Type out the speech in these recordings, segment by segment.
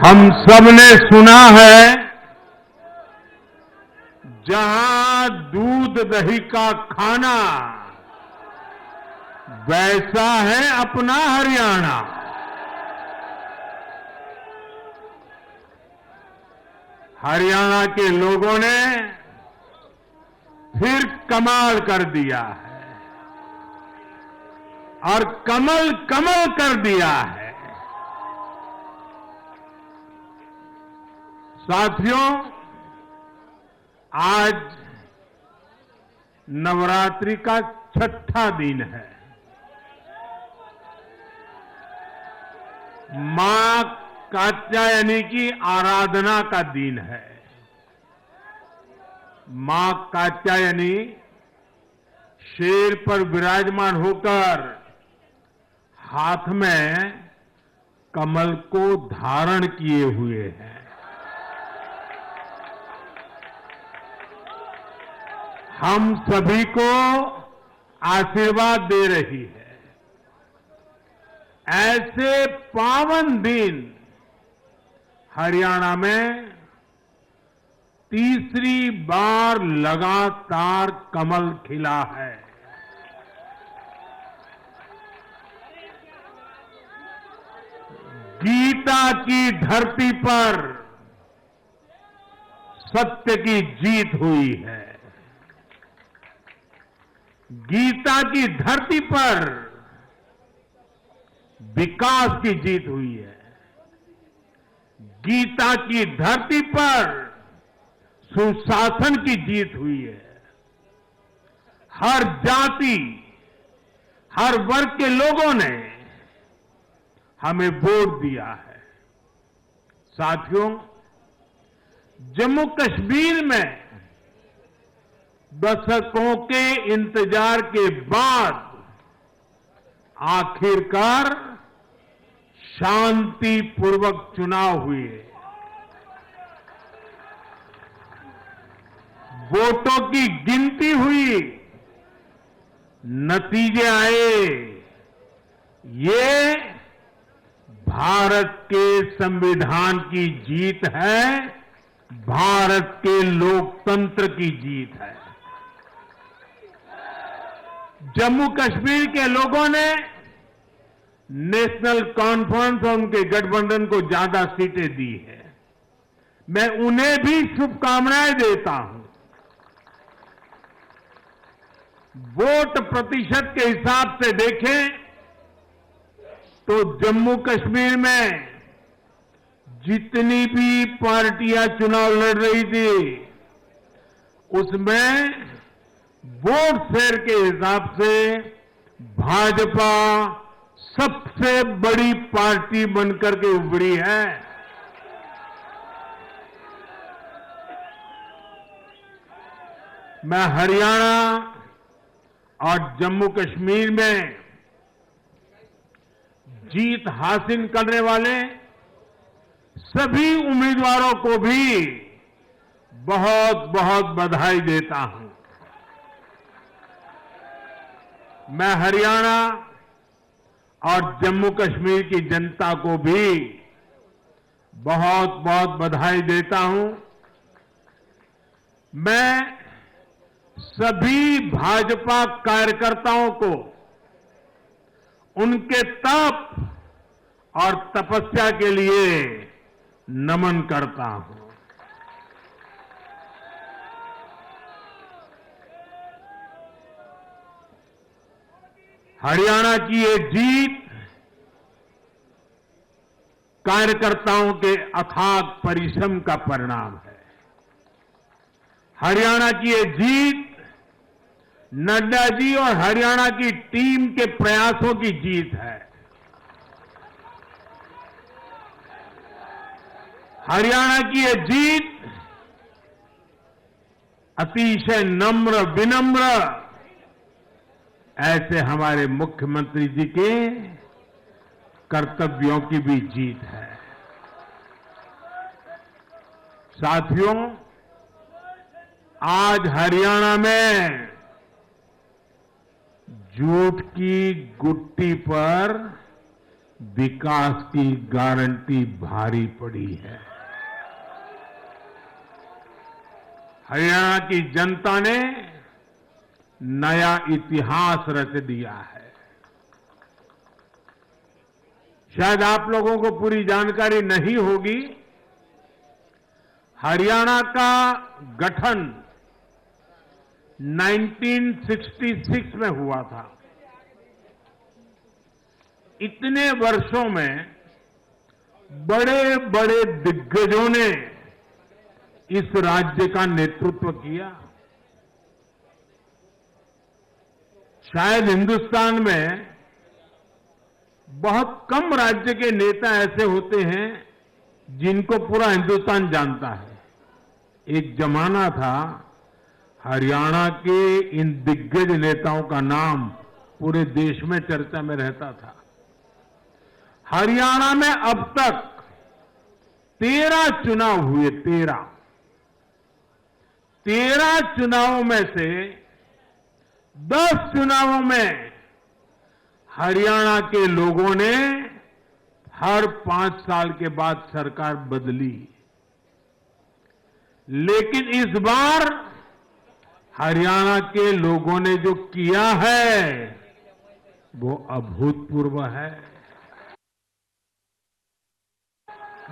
हम सब ने सुना है, जहां दूध दही का खाना, वैसा है अपना हरियाणा। हरियाणा के लोगों ने फिर कमाल कर दिया है और कमल कमल कर दिया है। साथियों, आज नवरात्रि का छठा दिन है। मां कात्यायनी की आराधना का दिन है। मां कात्यायनी शेर पर विराजमान होकर हाथ में कमल को धारण किए हुए हैं। हम सभी को आशीर्वाद दे रही है। ऐसे पावन दिन हरियाणा में तीसरी बार लगातार कमल खिला है। गीता की धरती पर सत्य की जीत हुई है। गीता की धरती पर विकास की जीत हुई है। गीता की धरती पर सुशासन की जीत हुई है। हर जाति, हर वर्ग के लोगों ने हमें वोट दिया है। साथियों, जम्मू कश्मीर में दशकों के इंतजार के बाद आखिरकार शांतिपूर्वक चुनाव हुए। वोटों की गिनती हुई, नतीजे आए। ये भारत के संविधान की जीत है, भारत के लोकतंत्र की जीत है। जम्मू कश्मीर के लोगों ने नेशनल कॉन्फ्रेंस और उनके गठबंधन को ज्यादा सीटें दी है। मैं उन्हें भी शुभकामनाएं देता हूं। वोट प्रतिशत के हिसाब से देखें तो जम्मू कश्मीर में जितनी भी पार्टियां चुनाव लड़ रही थी, उसमें वोट शेयर के हिसाब से भाजपा सबसे बड़ी पार्टी बनकर के उभरी है। मैं हरियाणा और जम्मू कश्मीर में जीत हासिल करने वाले सभी उम्मीदवारों को भी बहुत बहुत बधाई देता हूं। मैं हरियाणा और जम्मू कश्मीर की जनता को भी बहुत बहुत बधाई देता हूं। मैं सभी भाजपा कार्यकर्ताओं को उनके तप और तपस्या के लिए नमन करता हूं। हरियाणा की ये जीत कार्यकर्ताओं के अथाग परिश्रम का परिणाम है। हरियाणा की ये जीत नड्डा जी और हरियाणा की टीम के प्रयासों की जीत है। हरियाणा की ये जीत अतिशय नम्र विनम्र ऐसे हमारे मुख्यमंत्री जी के कर्तव्यों की भी जीत है। साथियों, आज हरियाणा में झूठ की गुट्टी पर विकास की गारंटी भारी पड़ी है। हरियाणा की जनता ने नया इतिहास रच दिया है। शायद आप लोगों को पूरी जानकारी नहीं होगी, हरियाणा का गठन 1966 में हुआ था। इतने वर्षों में बड़े बड़े दिग्गजों ने इस राज्य का नेतृत्व किया। शायद हिंदुस्तान में बहुत कम राज्य के नेता ऐसे होते हैं जिनको पूरा हिंदुस्तान जानता है। एक जमाना था हरियाणा के इन दिग्गज नेताओं का नाम पूरे देश में चर्चा में रहता था। हरियाणा में अब तक 13 चुनाव हुए। 13 चुनावों में से 10 चुनावों में हरियाणा के लोगों ने हर 5 साल के बाद सरकार बदली, लेकिन इस बार हरियाणा के लोगों ने जो किया है वो अभूतपूर्व है।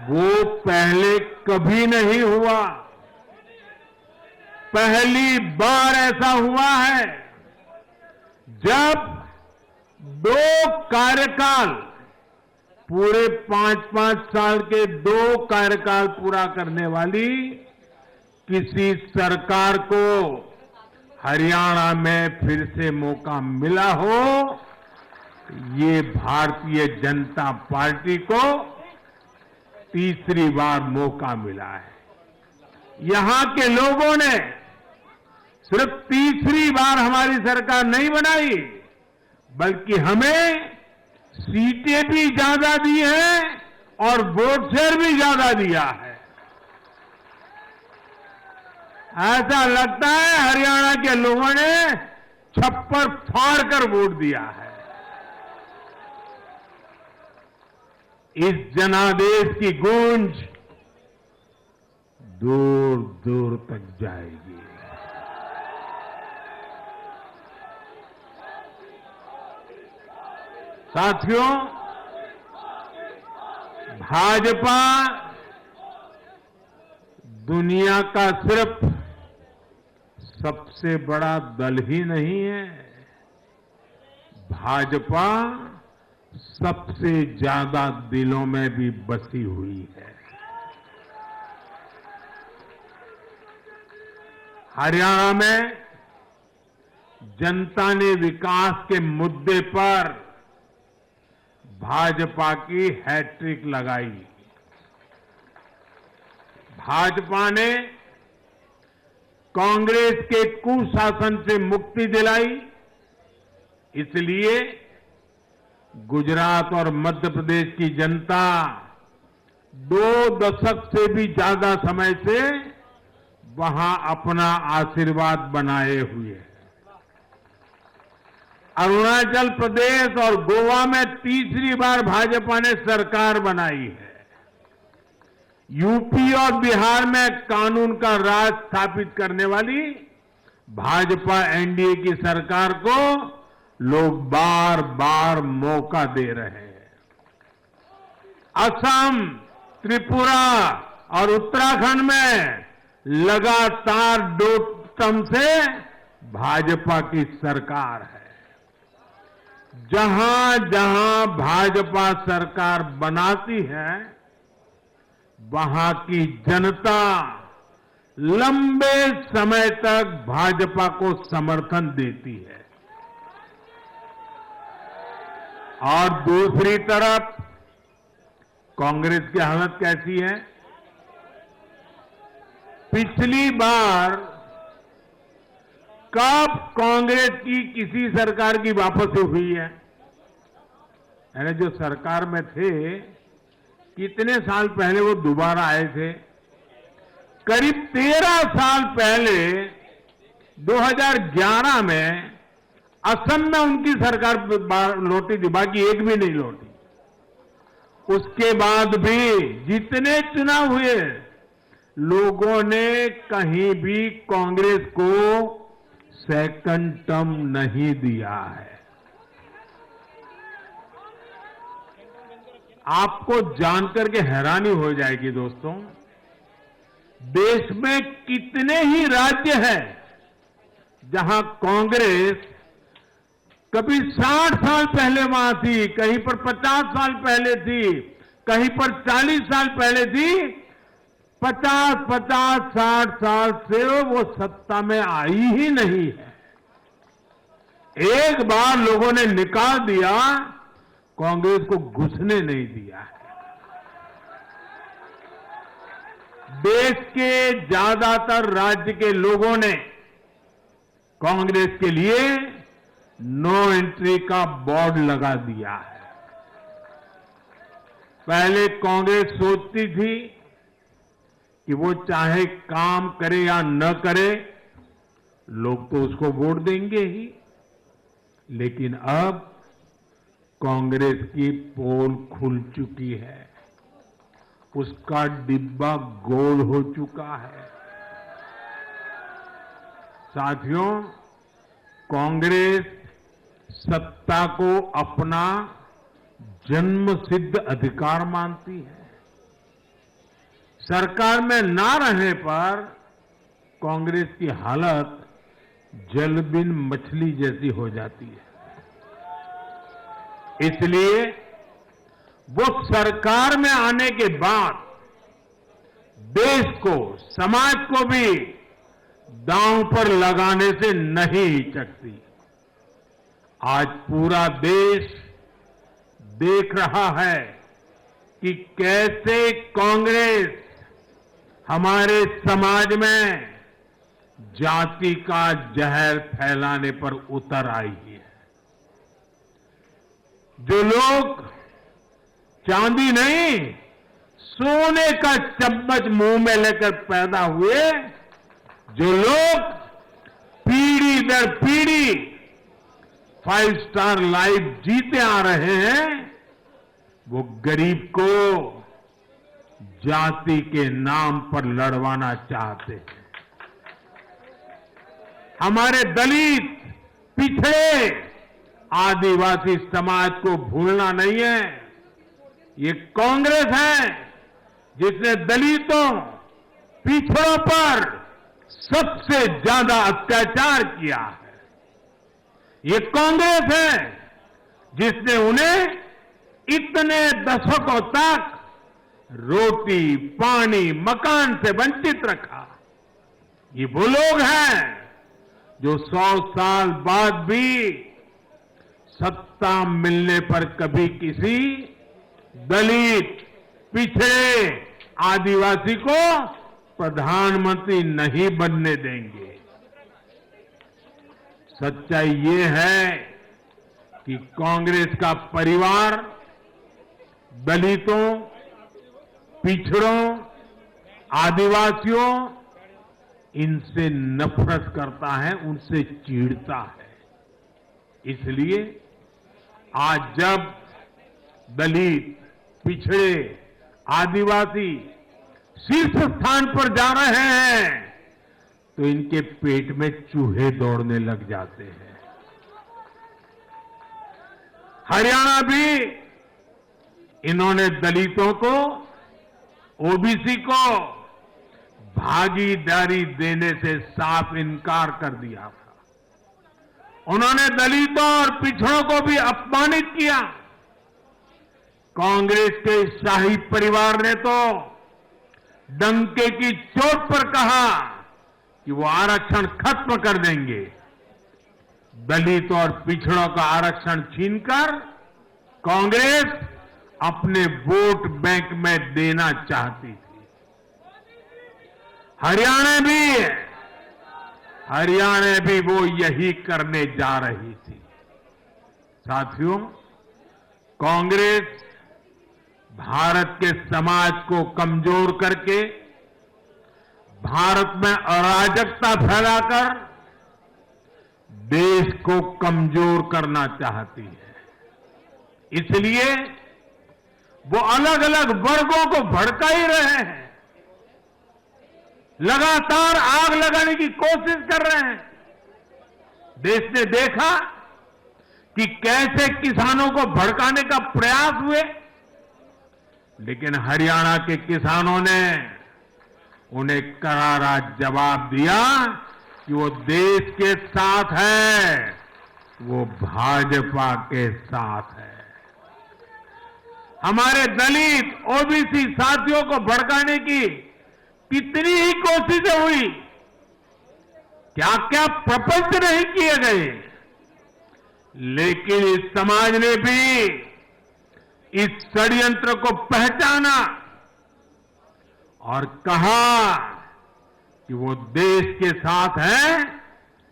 वो पहले कभी नहीं हुआ। पहली बार ऐसा हुआ है जब 2 कार्यकाल, पूरे 5-5 साल के 2 कार्यकाल पूरा करने वाली किसी सरकार को हरियाणा में फिर से मौका मिला हो, ये भारतीय जनता पार्टी को तीसरी बार मौका मिला है। यहां के लोगों ने सिर्फ तीसरी बार हमारी सरकार नहीं बनाई, बल्कि हमें सीटें भी ज्यादा दी हैं और वोट शेयर भी ज्यादा दिया है। ऐसा लगता है हरियाणा के लोगों ने छप्पर फाड़ कर वोट दिया है। इस जनादेश की गूंज दूर दूर तक जाएगी। साथियों, भाजपा दुनिया का सिर्फ सबसे बड़ा दल ही नहीं है, भाजपा सबसे ज्यादा दिलों में भी बसी हुई है। हरियाणा में जनता ने विकास के मुद्दे पर भाजपा की हैट्रिक लगाई। भाजपा ने कांग्रेस के कुशासन से मुक्ति दिलाई, इसलिए गुजरात और मध्य प्रदेश की जनता 2 दशक से भी ज्यादा समय से वहां अपना आशीर्वाद बनाए हुए है। अरुणाचल प्रदेश और गोवा में तीसरी बार भाजपा ने सरकार बनाई है। यूपी और बिहार में कानून का राज स्थापित करने वाली भाजपा एनडीए की सरकार को लोग बार बार मौका दे रहे हैं। असम, त्रिपुरा और उत्तराखंड में लगातार 2 टर्म से भाजपा की सरकार है। जहां जहां भाजपा सरकार बनाती है, वहां की जनता लंबे समय तक भाजपा को समर्थन देती है। और दूसरी तरफ कांग्रेस की हालत कैसी है? पिछली बार कब कांग्रेस की किसी सरकार की वापसी हुई है? यानी जो सरकार में थे, कितने साल पहले वो दोबारा आए थे? करीब 13 साल पहले 2011 में असम में उनकी सरकार लौटी थी, बाकी एक भी नहीं लौटी। उसके बाद भी जितने चुनाव हुए, लोगों ने कहीं भी कांग्रेस को सेकंड टर्म नहीं दिया है। आपको जानकर के हैरानी हो जाएगी दोस्तों, देश में कितने ही राज्य हैं जहां कांग्रेस कभी 60 साल पहले वहां थी, कहीं पर 50 साल पहले थी, कहीं पर 40 साल पहले थी, 50-50, 60 साल से वो सत्ता में आई ही नहीं है। एक बार लोगों ने निकाल दिया, कांग्रेस को घुसने नहीं दिया है। देश के ज्यादातर राज्य के लोगों ने कांग्रेस के लिए नो एंट्री का बोर्ड लगा दिया है। पहले कांग्रेस सोचती थी कि वो चाहे काम करे या न करे, लोग तो उसको वोट देंगे ही। लेकिन अब कांग्रेस की पोल खुल चुकी है, उसका डिब्बा गोल हो चुका है। साथियों, कांग्रेस सत्ता को अपना जन्मसिद्ध अधिकार मानती है। सरकार में ना रहने पर कांग्रेस की हालत जलबिन मछली जैसी हो जाती है। इसलिए वो सरकार में आने के बाद देश को, समाज को भी दांव पर लगाने से नहीं हिचकती। आज पूरा देश देख रहा है कि कैसे कांग्रेस हमारे समाज में जाति का जहर फैलाने पर उतर आई है। जो लोग चांदी नहीं, सोने का चम्मच मुंह में लेकर पैदा हुए, जो लोग पीढ़ी दर पीढ़ी 5 स्टार लाइफ जीते आ रहे हैं, वो गरीब को जाति के नाम पर लड़वाना चाहते हैं। हमारे दलित, पिछड़े, आदिवासी समाज को भूलना नहीं है। ये कांग्रेस है जिसने दलितों, पिछड़ों पर सबसे ज्यादा अत्याचार किया है। ये कांग्रेस है जिसने उन्हें इतने दशकों तक रोटी, पानी, मकान से वंचित रखा। ये वो लोग हैं जो 100 साल बाद भी सत्ता मिलने पर कभी किसी दलित, पिछड़े, आदिवासी को प्रधानमंत्री नहीं बनने देंगे। सच्चाई ये है कि कांग्रेस का परिवार दलितों, पिछड़ों, आदिवासियों, इनसे नफरत करता है, उनसे चिढ़ता है। इसलिए आज जब दलित, पिछड़े, आदिवासी शीर्ष स्थान पर जा रहे हैं, तो इनके पेट में चूहे दौड़ने लग जाते हैं। हरियाणा भी इन्होंने दलितों को, ओबीसी को भागीदारी देने से साफ इनकार कर दिया था। उन्होंने दलितों और पिछड़ों को भी अपमानित किया। कांग्रेस के शाही परिवार ने तो डंके की चोट पर कहा कि वो आरक्षण खत्म कर देंगे। दलित और पिछड़ों का आरक्षण छीनकर कांग्रेस अपने वोट बैंक में देना चाहती थी। हरियाणा भी वो यही करने जा रही थी। साथियों, कांग्रेस भारत के समाज को कमजोर करके, भारत में अराजकता फैलाकर देश को कमजोर करना चाहती है। इसलिए वो अलग अलग वर्गों को भड़का ही रहे हैं, लगातार आग लगाने की कोशिश कर रहे हैं। देश ने देखा कि कैसे किसानों को भड़काने का प्रयास हुए, लेकिन हरियाणा के किसानों ने उन्हें करारा जवाब दिया कि वो देश के साथ है, वो भाजपा के साथ है। हमारे दलित ओबीसी साथियों को भड़काने की कितनी ही कोशिशें हुई, क्या क्या प्रपंच नहीं किए गए, लेकिन इस समाज ने भी इस षड्यंत्र को पहचाना और कहा कि वो देश के साथ है,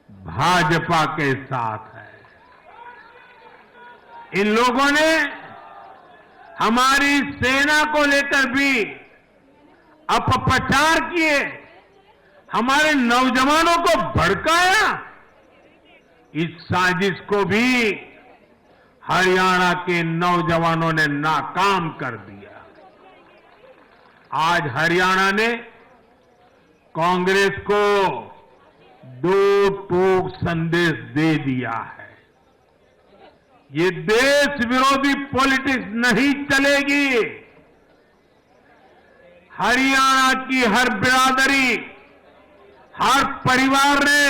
भाजपा के साथ है। इन लोगों ने हमारी सेना को लेकर भी अपप्रचार किए, हमारे नौजवानों को भड़काया। इस साजिश को भी हरियाणा के नौजवानों ने नाकाम कर दिया। आज हरियाणा ने कांग्रेस को दो टूक संदेश दे दिया है। ये देश विरोधी पॉलिटिक्स नहीं चलेगी। हरियाणा की हर बिरादरी, हर परिवार ने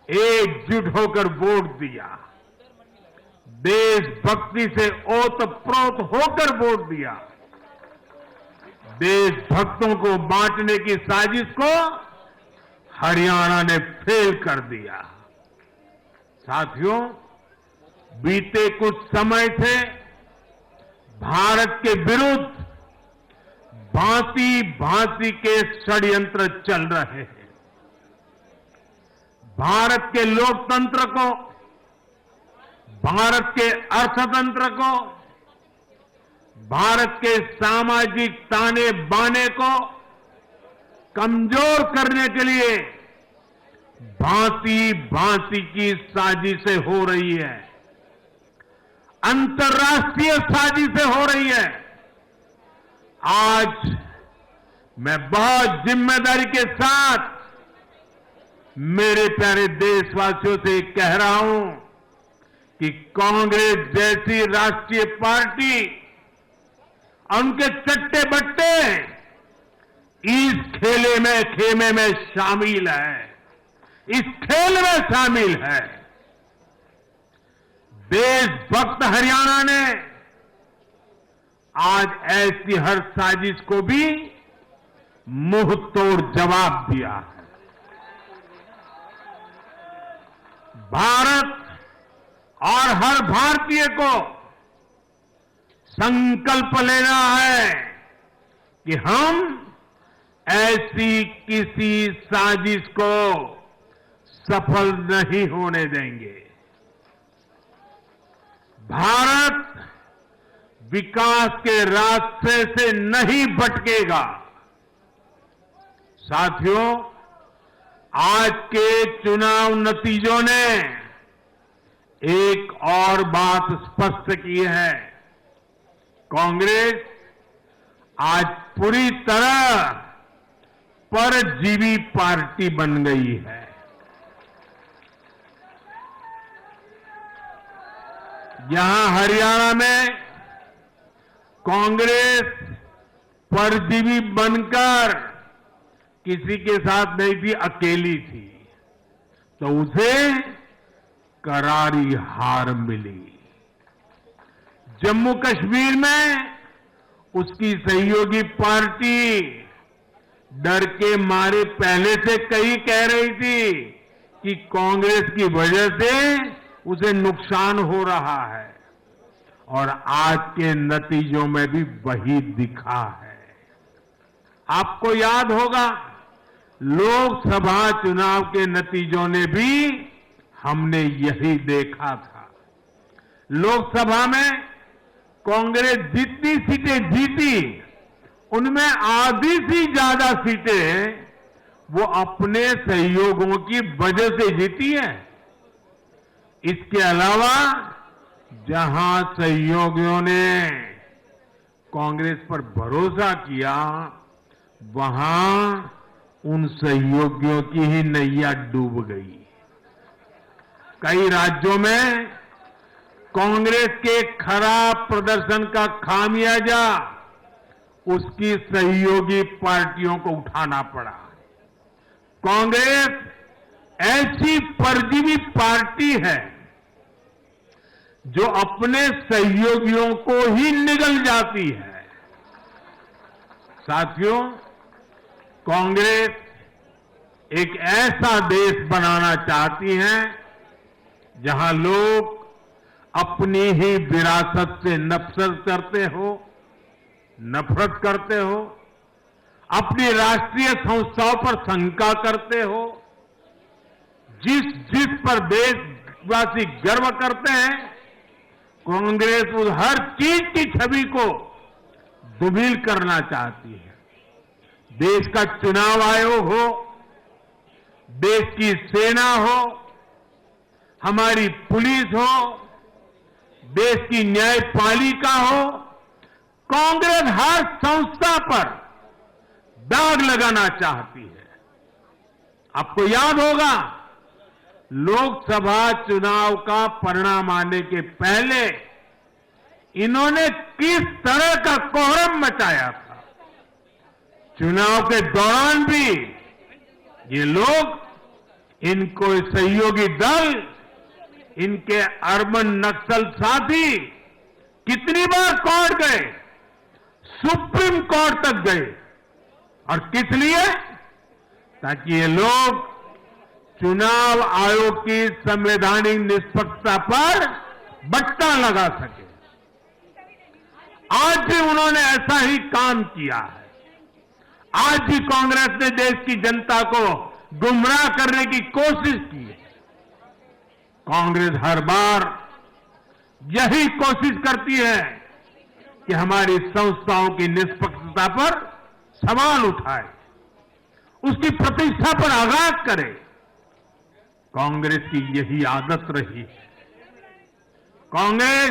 एकजुट होकर वोट दिया, देशभक्ति से ओतप्रोत होकर वोट दिया। देशभक्तों को बांटने की साजिश को हरियाणा ने फेल कर दिया। साथियों, बीते कुछ समय से भारत के विरुद्ध भांति भांति के षड्यंत्र चल रहे हैं। भारत के लोकतंत्र को, भारत के अर्थतंत्र को, भारत के सामाजिक ताने बाने को कमजोर करने के लिए भांति भांति की साजिशें हो रही है, अंतर्राष्ट्रीय साजिशें हो रही है। आज मैं बहुत जिम्मेदारी के साथ मेरे प्यारे देशवासियों से कह रहा हूं कि कांग्रेस जैसी राष्ट्रीय पार्टी और उनके चट्टे बट्टे इस खेमे में शामिल है, इस खेल में शामिल है। देशभक्त हरियाणा ने आज ऐसी हर साजिश को भी मुंह तोड़ जवाब दिया है। भारत और हर भारतीय को संकल्प लेना है कि हम ऐसी किसी साजिश को सफल नहीं होने देंगे। भारत विकास के रास्ते से नहीं भटकेगा। साथियों, आज के चुनाव नतीजों ने एक और बात स्पष्ट की है। कांग्रेस आज पूरी तरह परजीवी पार्टी बन गई है। यहां हरियाणा में कांग्रेस परजीवी बनकर किसी के साथ नहीं थी, अकेली थी, तो उसे करारी हार मिली। जम्मू कश्मीर में उसकी सहयोगी पार्टी डर के मारे पहले से कई कह रही थी कि कांग्रेस की वजह से उसे नुकसान हो रहा है, और आज के नतीजों में भी वही दिखा है। आपको याद होगा, लोकसभा चुनाव के नतीजों ने भी हमने यही देखा था। लोकसभा में कांग्रेस जितनी सीटें जीती, उनमें आधी से ज्यादा सीटें वो अपने सहयोगियों की वजह से जीती है। इसके अलावा जहां सहयोगियों ने कांग्रेस पर भरोसा किया, वहां उन सहयोगियों की ही नैया डूब गई। कई राज्यों में कांग्रेस के खराब प्रदर्शन का खामियाजा उसकी सहयोगी पार्टियों को उठाना पड़ा। कांग्रेस ऐसी परजीवी पार्टी है जो अपने सहयोगियों को ही निगल जाती है। साथियों, कांग्रेस एक ऐसा देश बनाना चाहती है जहां लोग अपनी ही विरासत से नफरत करते हो, अपनी राष्ट्रीय संस्थाओं पर शंका करते हो, जिस पर देशवासी गर्व करते हैं, कांग्रेस उस हर चीज की छवि को दुर्बल करना चाहती है। देश का चुनाव आयोग हो, देश की सेना हो, हमारी पुलिस हो, देश की न्यायपालिका हो, कांग्रेस हर संस्था पर दाग लगाना चाहती है। आपको याद होगा, लोकसभा चुनाव का परिणाम आने के पहले इन्होंने किस तरह का कोहराम मचाया था। चुनाव के दौरान भी ये लोग, इनको सहयोगी दल, इनके अर्बन नक्सल साथी कितनी बार कोर्ट गए, सुप्रीम कोर्ट तक गए, और किस लिए? ताकि ये लोग चुनाव आयोग की संवैधानिक निष्पक्षता पर बट्टा लगा सके। आज भी उन्होंने ऐसा ही काम किया है। आज भी कांग्रेस ने देश की जनता को गुमराह करने की कोशिश की है। कांग्रेस हर बार यही कोशिश करती है कि हमारी संस्थाओं की निष्पक्षता पर सवाल उठाए, उसकी प्रतिष्ठा पर आघात करे। कांग्रेस की यही आदत रही है। कांग्रेस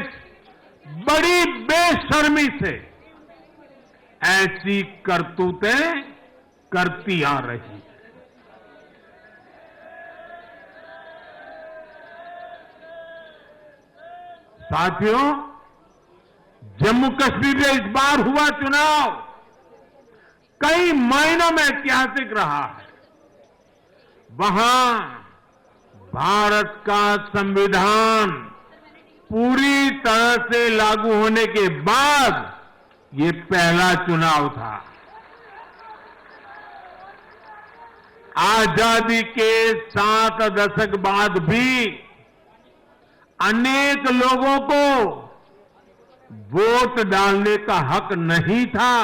बड़ी बेशर्मी से ऐसी करतूतें करती आ रही है। साथियों, जम्मू कश्मीर में इस बार हुआ चुनाव कई मायनों में ऐतिहासिक रहा है। वहां भारत का संविधान पूरी तरह से लागू होने के बाद ये पहला चुनाव था। आजादी के 7 दशक बाद भी अनेक लोगों को वोट डालने का हक नहीं था।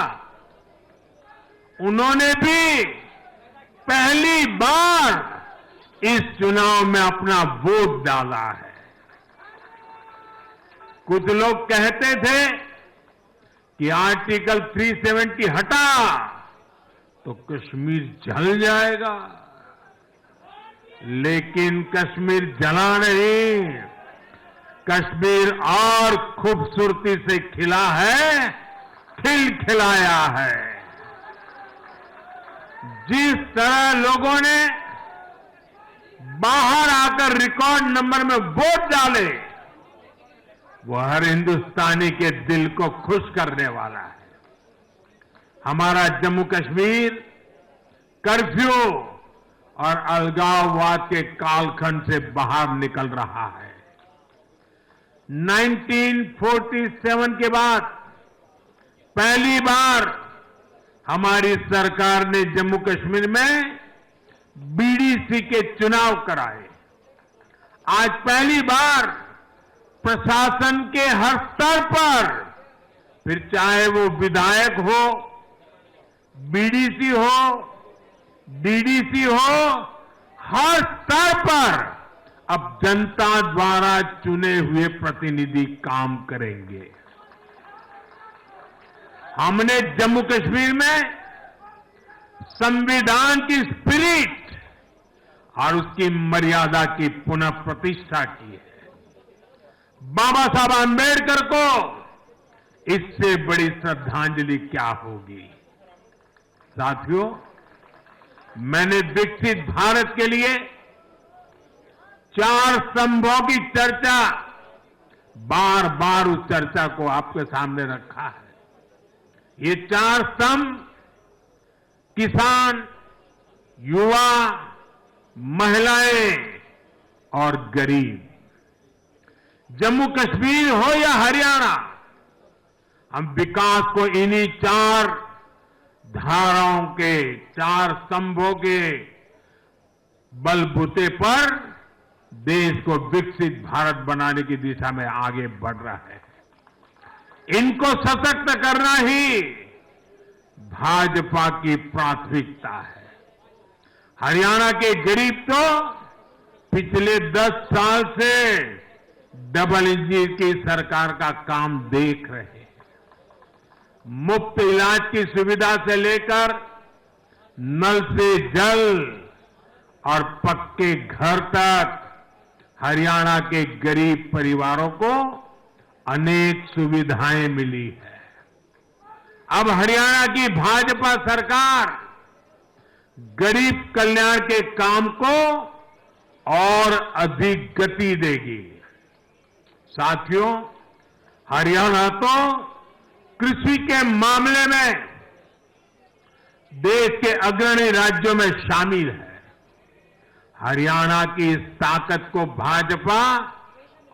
उन्होंने भी पहली बार इस चुनाव में अपना वोट डाला है। कुछ लोग कहते थे कि आर्टिकल 370 हटा तो कश्मीर जल जाएगा, लेकिन कश्मीर जला नहीं, कश्मीर और खूबसूरती से खिला है, खिलाया है। जिस तरह लोगों ने बाहर आकर रिकॉर्ड नंबर में वोट डाले, वो हर हिंदुस्तानी के दिल को खुश करने वाला है। हमारा जम्मू कश्मीर कर्फ्यू और अलगाववाद के कालखंड से बाहर निकल रहा है। 1947 के बाद पहली बार हमारी सरकार ने जम्मू कश्मीर में बीडीसी के चुनाव कराए। आज पहली बार प्रशासन के हर स्तर पर, फिर चाहे वो विधायक हो, बीडीसी हो, डीडीसी हो, हर स्तर पर अब जनता द्वारा चुने हुए प्रतिनिधि काम करेंगे। हमने जम्मू कश्मीर में संविधान की स्पिरिट और उसकी मर्यादा की पुनः प्रतिष्ठा की है। बाबा साहब आंबेडकर को इससे बड़ी श्रद्धांजलि क्या होगी। साथियों, मैंने विकसित भारत के लिए 4 स्तंभों की चर्चा बार बार उस चर्चा को आपके सामने रखा है। ये 4 स्तंभ किसान, युवा, महिलाएं और गरीब, जम्मू कश्मीर हो या हरियाणा, हम विकास को इन्हीं 4 धाराओं के 4 स्तंभों के बलबूते पर देश को विकसित भारत बनाने की दिशा में आगे बढ़ रहा है। इनको सशक्त करना ही भाजपा की प्राथमिकता है। हरियाणा के गरीब तो पिछले 10 साल से डबल इंजन की सरकार का काम देख रहे हैं। मुफ्त इलाज की सुविधा से लेकर नल से जल और पक्के घर तक हरियाणा के गरीब परिवारों को अनेक सुविधाएं मिली है। अब हरियाणा की भाजपा सरकार गरीब कल्याण के काम को और अधिक गति देगी। साथियों, हरियाणा तो कृषि के मामले में देश के अग्रणी राज्यों में शामिल है। हरियाणा की इस ताकत को भाजपा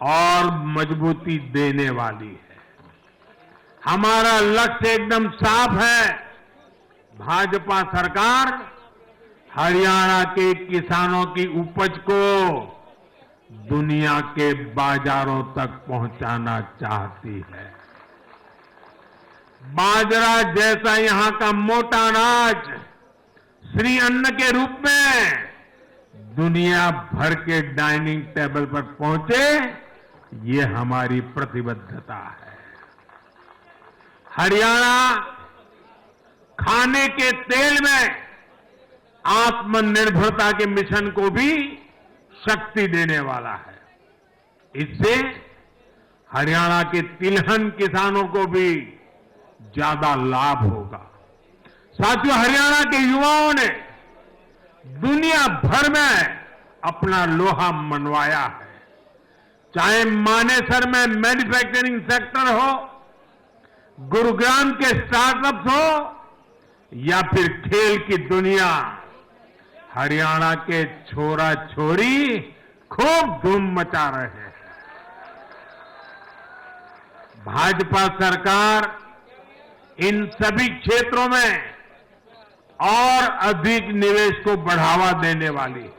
और मजबूती देने वाली है। हमारा लक्ष्य एकदम साफ है। भाजपा सरकार हरियाणा के किसानों की उपज को दुनिया के बाजारों तक पहुंचाना चाहती है। बाजरा जैसा यहां का मोटा अनाज श्री अन्न के रूप में दुनिया भर के डाइनिंग टेबल पर पहुंचे, ये हमारी प्रतिबद्धता है। हरियाणा खाने के तेल में आत्मनिर्भरता के मिशन को भी शक्ति देने वाला है। इससे हरियाणा के तिलहन किसानों को भी ज्यादा लाभ होगा। साथियों, हरियाणा के युवाओं ने दुनिया भर में अपना लोहा मनवाया है। चाहे मानेसर में मैन्युफैक्चरिंग सेक्टर हो, गुरुग्राम के स्टार्टअप्स हो या फिर खेल की दुनिया, हरियाणा के छोरा छोरी खूब धूम मचा रहे हैं। भाजपा सरकार इन सभी क्षेत्रों में और अधिक निवेश को बढ़ावा देने वाली है।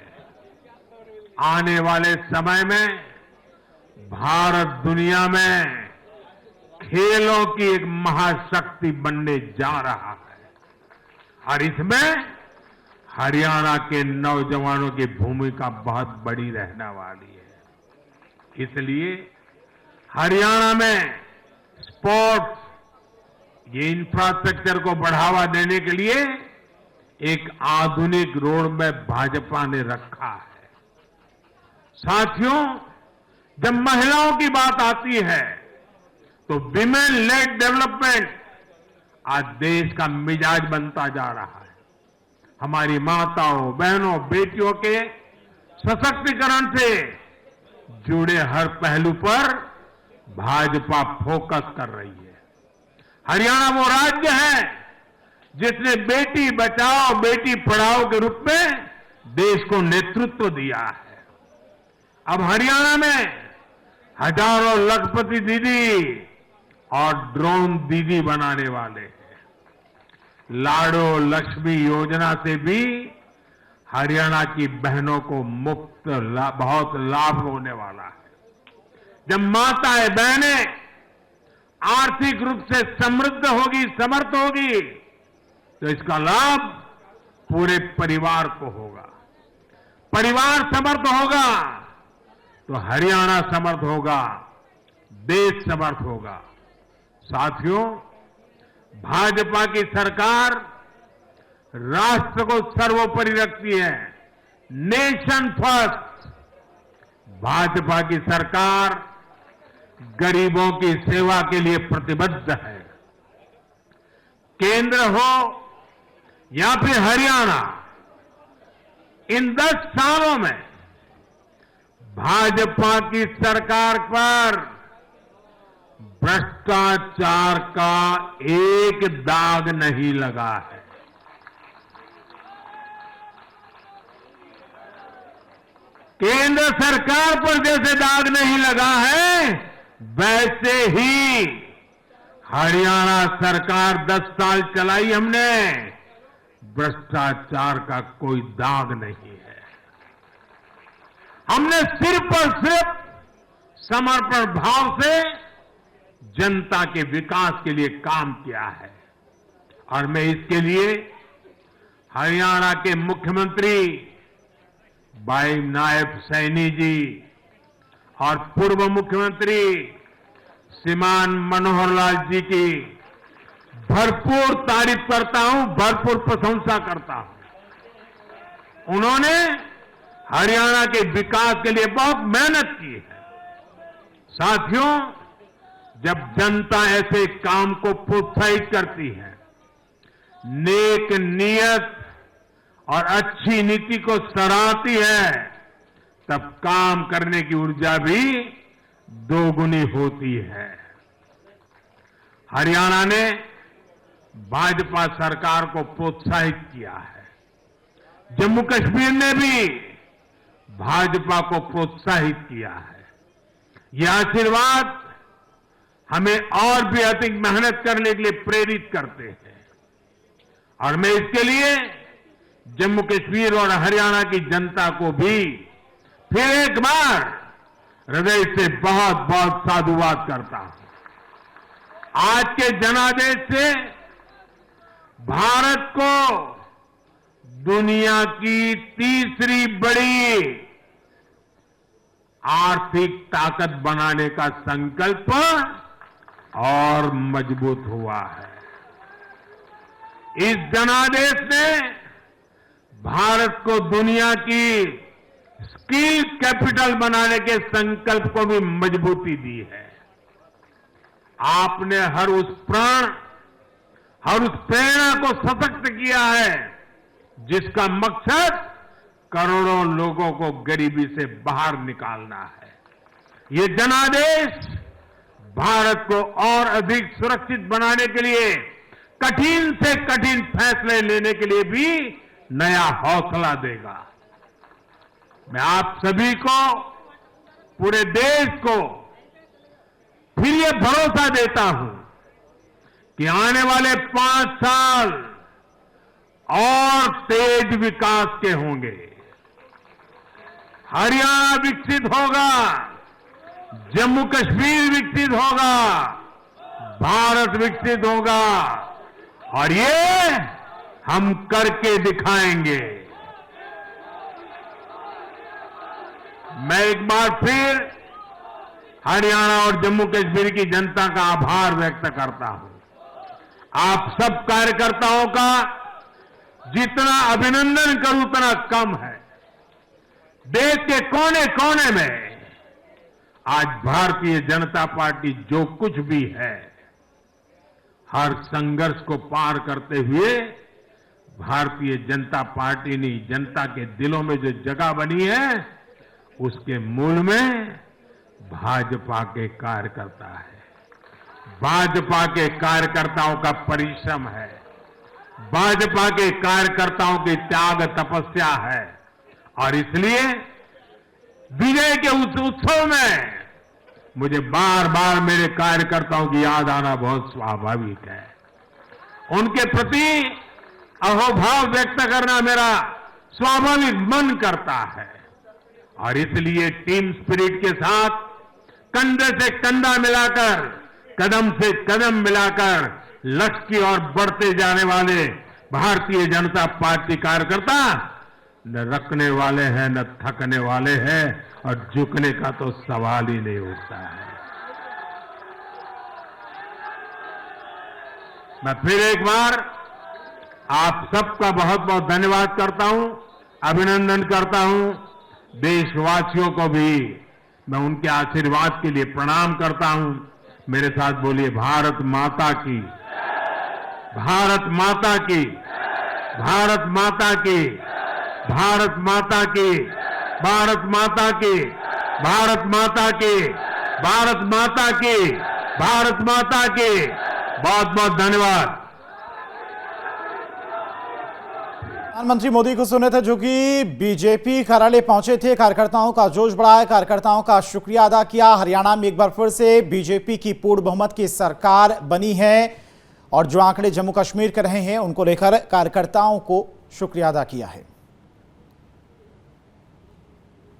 आने वाले समय में भारत दुनिया में खेलों की एक महाशक्ति बनने जा रहा है और इसमें हरियाणा के नौजवानों की भूमिका बहुत बड़ी रहने वाली है। इसलिए हरियाणा में स्पोर्ट्स, ये इंफ्रास्ट्रक्चर को बढ़ावा देने के लिए एक आधुनिक रोड मैप भाजपा ने रखा है। साथियों, जब महिलाओं की बात आती है तो विमेन लेड डेवलपमेंट आज देश का मिजाज बनता जा रहा है। हमारी माताओं, बहनों, बेटियों के सशक्तिकरण से जुड़े हर पहलू पर भाजपा फोकस कर रही है। हरियाणा वो राज्य है जिसने बेटी बचाओ बेटी पढ़ाओ के रूप में देश को नेतृत्व दिया है। अब हरियाणा में हजारों लखपति दीदी और ड्रोन दीदी बनाने वाले हैं। लाडो लक्ष्मी योजना से भी हरियाणा की बहनों को बहुत लाभ होने वाला है। जब माताएं बहनें आर्थिक रूप से समृद्ध होगी, समर्थ होगी, तो इसका लाभ पूरे परिवार को होगा। परिवार समर्थ होगा तो हरियाणा समर्थ होगा, देश समर्थ होगा। साथियों, भाजपा की सरकार राष्ट्र को सर्वोपरि रखती है। Nation first. भाजपा की सरकार गरीबों की सेवा के लिए प्रतिबद्ध है। केंद्र हो या फिर हरियाणा, इन 10 सालों में भाजपा की सरकार पर भ्रष्टाचार का एक दाग नहीं लगा है। केंद्र सरकार पर जैसे दाग नहीं लगा है, वैसे ही हरियाणा सरकार 10 साल चलाई हमने, भ्रष्टाचार का कोई दाग नहीं है। हमने सिर्फ और सिर्फ समर्पण भाव से जनता के विकास के लिए काम किया है। और मैं इसके लिए हरियाणा के मुख्यमंत्री भाई नायब सैनी जी और पूर्व मुख्यमंत्री श्रीमान मनोहर लाल जी की भरपूर तारीफ करता हूं, भरपूर प्रशंसा करता हूं। उन्होंने हरियाणा के विकास के लिए बहुत मेहनत की है। साथियों, जब जनता ऐसे काम को प्रोत्साहित करती है, नेक नियत और अच्छी नीति को सराहती है, तब काम करने की ऊर्जा भी दोगुनी होती है। हरियाणा ने भाजपा सरकार को प्रोत्साहित किया है। जम्मू कश्मीर ने भी भाजपा को प्रोत्साहित किया है। यह आशीर्वाद हमें और भी अधिक मेहनत करने के लिए प्रेरित करते हैं। और मैं इसके लिए जम्मू कश्मीर और हरियाणा की जनता को भी फिर एक बार हृदय से बहुत बहुत साधुवाद करता हूं। आज के जनादेश से भारत को दुनिया की तीसरी बड़ी आर्थिक ताकत बनाने का संकल्प और मजबूत हुआ है। इस जनादेश ने भारत को दुनिया की स्किल कैपिटल बनाने के संकल्प को भी मजबूती दी है। आपने हर उस प्राण, हर उस प्रेरणा को सशक्त किया है जिसका मकसद करोड़ों लोगों को गरीबी से बाहर निकालना है। ये जनादेश भारत को और अधिक सुरक्षित बनाने के लिए कठिन से कठिन फैसले लेने के लिए भी नया हौसला देगा। मैं आप सभी को, पूरे देश को फिर ये भरोसा देता हूं कि आने वाले 5 साल और तेज विकास के होंगे। हरियाणा विकसित होगा, जम्मू कश्मीर विकसित होगा, भारत विकसित होगा और ये हम करके दिखाएंगे। मैं एक बार फिर हरियाणा और जम्मू कश्मीर की जनता का आभार व्यक्त करता हूं। आप सब कार्यकर्ताओं का जितना अभिनंदन करूं उतना कम है। देश के कोने कोने में आज भारतीय जनता पार्टी जो कुछ भी है, हर संघर्ष को पार करते हुए भारतीय जनता पार्टी ने जनता के दिलों में जो जगह बनी है, उसके मूल में भाजपा के कार्यकर्ता है। भाजपा के कार्यकर्ताओं का परिश्रम है, भाजपा के कार्यकर्ताओं की त्याग तपस्या है। और इसलिए विजय के उस उत्सव में मुझे बार बार मेरे कार्यकर्ताओं की याद आना बहुत स्वाभाविक है। उनके प्रति अहोभाव व्यक्त करना मेरा स्वाभाविक मन करता है। और इसलिए टीम स्पिरिट के साथ कंधे से कंधा मिलाकर, कदम से कदम मिलाकर लक्ष्य की ओर बढ़ते जाने वाले भारतीय जनता पार्टी कार्यकर्ता न रखने वाले हैं न थकने वाले हैं, और झुकने का तो सवाल ही नहीं उठता है। मैं फिर एक बार आप सबका बहुत बहुत धन्यवाद करता हूं, अभिनंदन करता हूं। देशवासियों को भी मैं उनके आशीर्वाद के लिए प्रणाम करता हूं। मेरे साथ बोलिए भारत माता की, भारत माता की, भारत माता की, भारत माता की, भारत माता की, भारत माता की, भारत माता की, भारत माता की। बहुत बहुत धन्यवाद। प्रधानमंत्री मोदी को सुने थे, जो कि बीजेपी कार्यालय पहुंचे थे। कार्यकर्ताओं का जोश बढ़ाया, कार्यकर्ताओं का शुक्रिया अदा किया। हरियाणा में एक बार फिर से बीजेपी की पूर्ण बहुमत की सरकार बनी है और जो आंकड़े जम्मू कश्मीर के रहे हैं उनको लेकर कार्यकर्ताओं को शुक्रिया अदा किया है।